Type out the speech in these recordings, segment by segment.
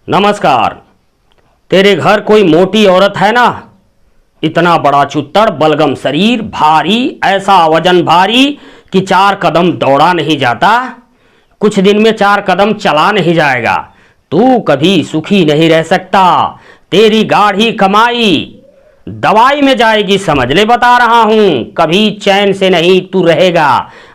नमस्कार। तेरे घर कोई मोटी औरत है ना? इतना बड़ा चुत्तड़, बलगम शरीर, भारी, ऐसा वजन भारी कि 4 कदम दौड़ा नहीं जाता, कुछ दिन में 4 कदम चला नहीं जाएगा। तू कभी सुखी नहीं रह सकता। तेरी गाढ़ी कमाई दवाई में जाएगी, समझ ले, बता रहा हूं। कभी चैन से नहीं तू रहेगा।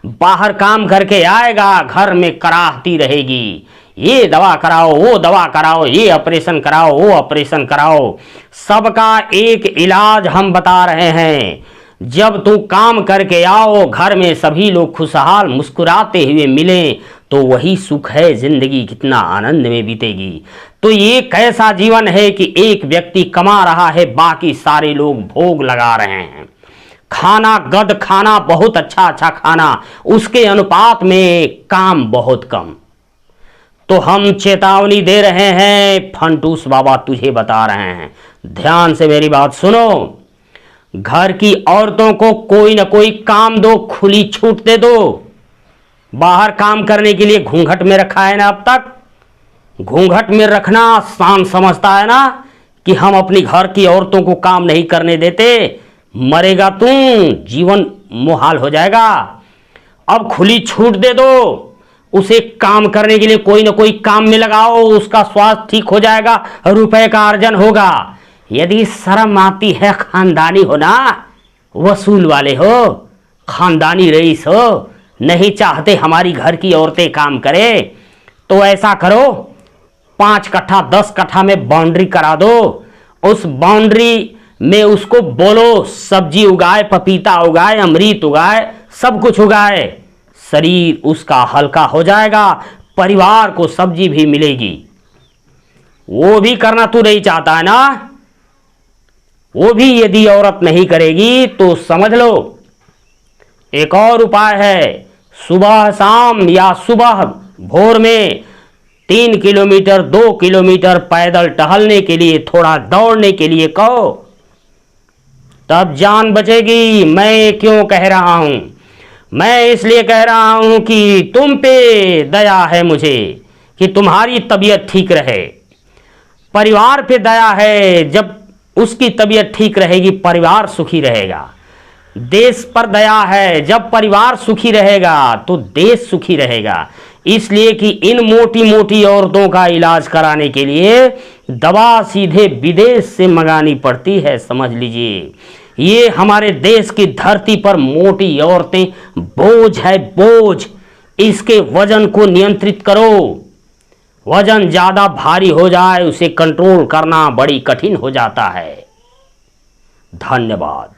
बाहर काम करके आएगा, घर में कराहती रहेगी। ये दवा कराओ, वो दवा कराओ, ये ऑपरेशन कराओ, वो ऑपरेशन कराओ। सबका एक इलाज हम बता रहे हैं। जब तू काम करके आओ, घर में सभी लोग खुशहाल मुस्कुराते हुए मिलें, तो वही सुख है। जिंदगी कितना आनंद में बीतेगी। तो ये कैसा जीवन है कि एक व्यक्ति कमा रहा है, बाकी सारे लोग भोग लगा रहे हैं। खाना गद खाना, बहुत अच्छा अच्छा खाना, उसके अनुपात में काम बहुत कम। तो हम चेतावनी दे रहे हैं, फंटूस बाबा तुझे बता रहे हैं, ध्यान से मेरी बात सुनो। घर की औरतों को कोई ना कोई काम दो, खुली छूट दे दो। बाहर काम करने के लिए घूंघट में रखा है ना अब तक। घूंघट में रखना शान समझता है ना कि हम अपनी घर की औरतों को काम नहीं करने देते। मरेगा तू, जीवन मुहाल हो जाएगा। अब खुली छूट दे दो, उसे काम करने के लिए कोई ना कोई काम में लगाओ, उसका स्वास्थ्य ठीक हो जाएगा, रुपए का अर्जन होगा। यदि शर्म आती है, खानदानी हो ना, वसूल वाले हो, खानदानी रईस हो, नहीं चाहते हमारी घर की औरतें काम करे, तो ऐसा करो, 5 कट्ठा 10 कट्ठा में बाउंड्री करा दो। उस बाउंड्री में उसको बोलो सब्जी उगाए, पपीता उगाए, अमृत उगाए, सब कुछ उगाए। शरीर उसका हल्का हो जाएगा, परिवार को सब्जी भी मिलेगी। वो भी करना तू नहीं चाहता है ना? वो भी यदि औरत नहीं करेगी तो समझ लो एक और उपाय है। सुबह शाम या सुबह भोर में 3 किलोमीटर 2 किलोमीटर पैदल टहलने के लिए, थोड़ा दौड़ने के लिए कहो, तब जान बचेगी। मैं क्यों कह रहा हूं? मैं इसलिए कह रहा हूं कि तुम पे दया है मुझे, कि तुम्हारी तबीयत ठीक रहे। परिवार पे दया है, जब उसकी तबीयत ठीक रहेगी परिवार सुखी रहेगा। देश पर दया है, जब परिवार सुखी रहेगा तो देश सुखी रहेगा। इसलिए कि इन मोटी मोटी औरतों का इलाज कराने के लिए दवा सीधे विदेश से मंगानी पड़ती है, समझ लीजिए। ये हमारे देश की धरती पर मोटी औरतें बोझ है, बोझ। इसके वजन को नियंत्रित करो। वजन ज्यादा भारी हो जाए, उसे कंट्रोल करना बड़ी कठिन हो जाता है। धन्यवाद।